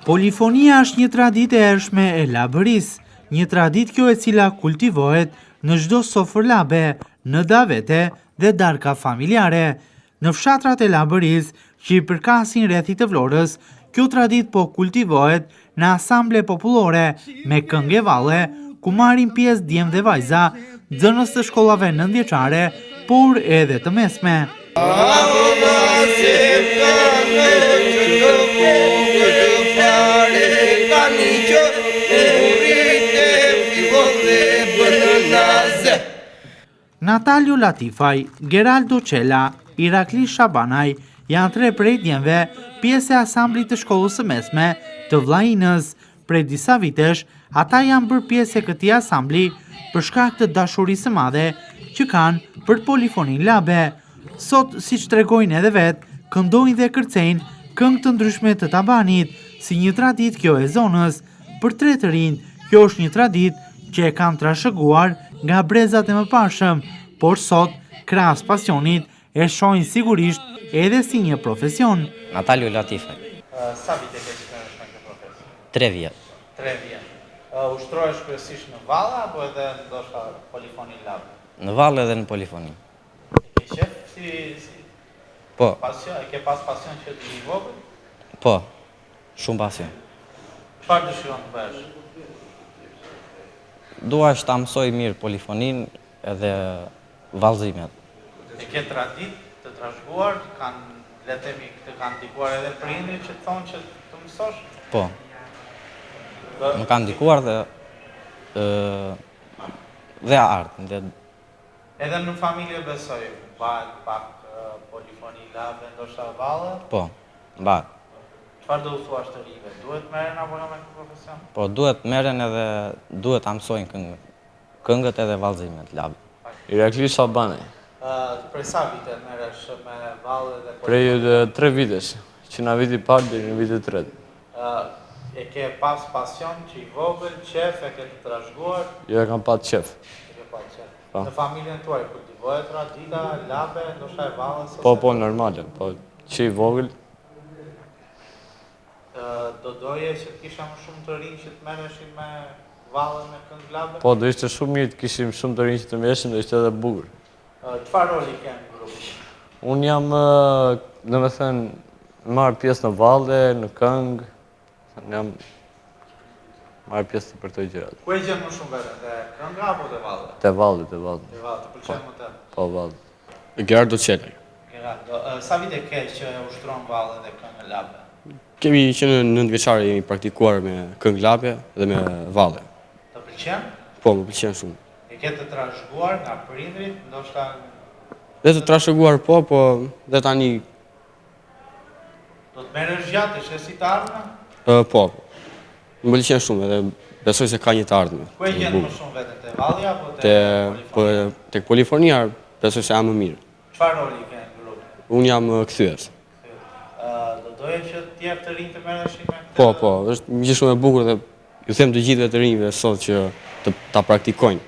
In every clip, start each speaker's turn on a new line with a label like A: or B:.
A: Polifonia është një traditë e hershme e labërisë, një traditë kjo e cila kultivohet në çdo sofër labe, në davete dhe darka familjare. Në fshatrat e labërisë që i përkasin rrethit të Vlorës, kjo traditë po kultivohet në asamble popullore me këngë valle, ku marrin pjesë djemë dhe vajza, nxënës të shkollave nëntëvjeçare, por edhe të mesme. Natalio Latifaj, Geraldo Qela, Irakli Shabanaj janë tre prej djemve pjesë e asamblit të shkollës së mesme të Vllajinës. Prej disa vitesh, ata janë bërë pjesë e këtij asambli për shkak të dashurisë së madhe që kanë për polifonin labe. Sot, siç tregojnë edhe vetë, këndojnë dhe kërcejnë këngë të ndryshme të tabanit, si një traditë kjo e zonës. Për tre të rinj, kjo është një traditë që e kanë trashëguar nga brezat e mëparshëm, por sot, krahas pasionit, e shohin sigurisht edhe si një profesion.
B: Natalio Latifaj.
C: Sa vite ke që në këtë profesion?
B: 3 vjet.
C: 3 vjet. Ushtrohesh kryesisht në valle apo edhe ndoshta polifoni lab?
B: Në valle dhe në polifoni.
C: Ke qef si
B: Po.
C: pasion, e ke pas pasion që të i vogël?
B: Po, shumë pasion.
C: Çfarë dëshiron të bësh?
B: Dua që ta mësoj mirë polifonin edhe vallëzimet.
C: E ke traditë të trashëguar, le të themi të kanë ndikuar edhe prindrit që të thonë që të mësosh?
B: Po. Më kanë ndikuar dhe ardhmë.
C: Edhe në familje besoj, bëhet pak polifoni labe, ndoshta valle?
B: Po, bëhet.
C: Çfarë do u thuash të rive? Duhet merren apo jo me këtë profesion?
B: Po, duhet merren edhe duhet ta mësojnë këngët edhe vallëzimet labe.
D: Irakli Shabanaj.
C: Prej sa vite merresh me valle dhe
D: Prej 3 vitesh, që nga viti parë deri në vitin e tretë.
C: E ke pas pasion që i vogël, qef, e ke të trashëguar?
D: Jo e kam pat qef.
C: E ke pas qef.
D: Po.
C: Në familjen tuaj kultivohet tradita, labe, ndoshta e vallës?
D: Po, normale, po që i vogël.
C: Do doje që të kisha më shumë të rinj që të merreshin me vallën me këngë labe?
D: Po, do ishte shumë mirë të kishim shumë të rinj që të merreshin, do ishte edhe bukur.
C: Çfarë roli ke në grup?
D: Unë jam, domethënë, marr pjesë në valle, në këngë, jam marr pjesë për këto gjërat.
C: Ku e gjen më shumë veten, te kënga apo te vallë?
D: Te valle.
C: Te vallë, të pëlqen më të?
D: Po, valle.
E: Gerardo Qela.
C: Gerardo, sa vite ke që ushtron vallën dhe këngën labe?
E: Kemi që në nëntëvjeçare jemi praktikuar me këngë labe dhe me valle.
C: Të pëlqen?
E: Po, më pëlqen shumë.
C: E ke të trashëguar nga prindrit, ndoshta
E: Dhe të trashëguar po dhe tani
C: do të merresh gjatë, është si të ardhme?
E: po. Më pëlqen shumë edhe besoj se ka një të ardhme.
C: Ku e gjen më shumë veten, te valli apo te polifonia?
E: Tek polifonia besoj se jam më mirë.
C: Çfarë roli ke në grup?
E: Unë jam kthyes.
C: Do doje që të jep të rinj të merreshin me këtë?
E: Po, është një gjë shumë e bukur dhe ju them të gjithëve të rinjve sot që ta praktikojnë.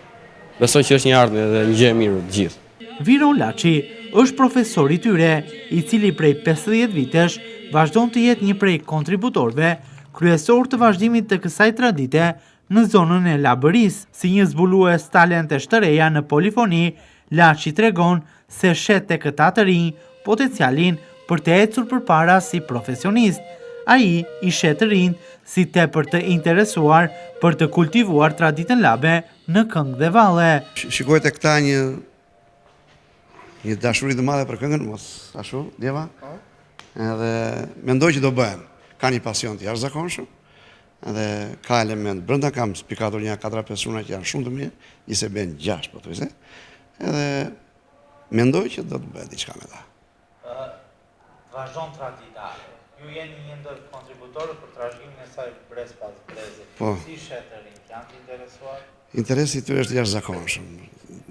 E: Besoj që është një ardhmë dhe një gjë e mirë të gjithë.
A: Viro Laçi është profesor i tyre, i cili prej 50 vitesh vazhdon të jetë një prej kontributorëve kryesor të vazhdimit të kësaj tradite në zonën e labërisë. Si një zbulues talentesh të reja në polifoni, Laçi tregon se shet tek këta të rinj potencialin për të ecur përpara si profesionist. Ai i shet të rinj si tepër të interesuar për të kultivuar traditën labe në këngë dhe valle.
F: Shikoj tek këta një dashuri të madhe për këngën, mos ashtu, djeva. Edhe mendoj që do bëhen. Ka një pasion të jashtëzakonshëm. Edhe ka element brenda, kam spikatur një 4-5 shuna që janë shumë të mirë, një se bën 6 po thojse. Edhe mendoj që do të bëhet diçka me ta.
C: Vazhdon tradita. Ju jeni një ndër kontributorët për trashëgimin e saj brez pas breze.
F: Po.
C: Si shet të rinj, janë të interesuar?
F: Interesi i tyre është jashtëzakonshëm.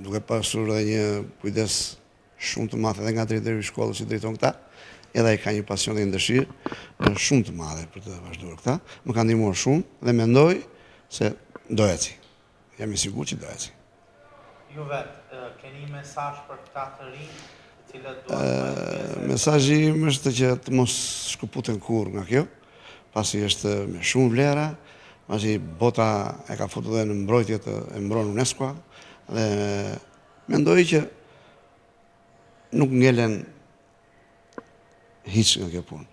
F: Duke pasur edhe një kujdes shumë të madhe edhe nga drejtori i shkollës që drejton këta, edhe ai ka një pasion dhe një dëshirë shumë të madhe për të vazhduar këta. Më ka ndihmuar shumë dhe mendoj se do eci. Jam i sigurt që do eci.
C: Ju vetë, keni mesazh për këta të rinj, të cilët duan të
F: Mesazhi im është që të mos shkëputen kurrë nga kjo, pasi është me shumë vlera, pasi bota e ka futur dhe në mbrojtjet e mbron UNESCO, dhe mendoj që nuk ngelen hiç nga kjo punë.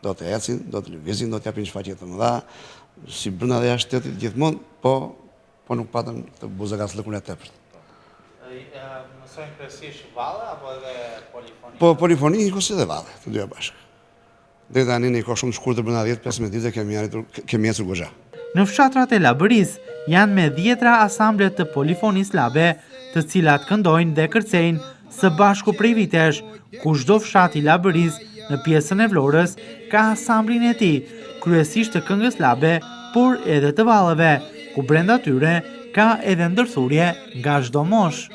F: Do të ecin, do të lëvizin, do të japin shfaqje të mëdha, si brenda dhe jashtë shtetit gjithmonë, po nuk patën të buzëkacllëkun e tepërt.
C: Mësojnë kryesisht valle apo edhe polifoni?
F: Po polifoni ose edhe valle, të dyja bashkë. Deri tani në kohë shumë të shkurtër brenda 10-15 ditëve kemi ecur goxha.
A: Në fshatrat e Labëris janë me 10 asamblet të polifonisë slabe, të cilat këndojnë dhe kërcejnë së bashku prej vitesh, ku çdo fshat i Labëris në pjesën e Vlorës ka asamblin e tij, kryesisht të këngës slabe, por edhe të valleve, ku brenda tyre ka edhe ndërthurje nga çdo moshë.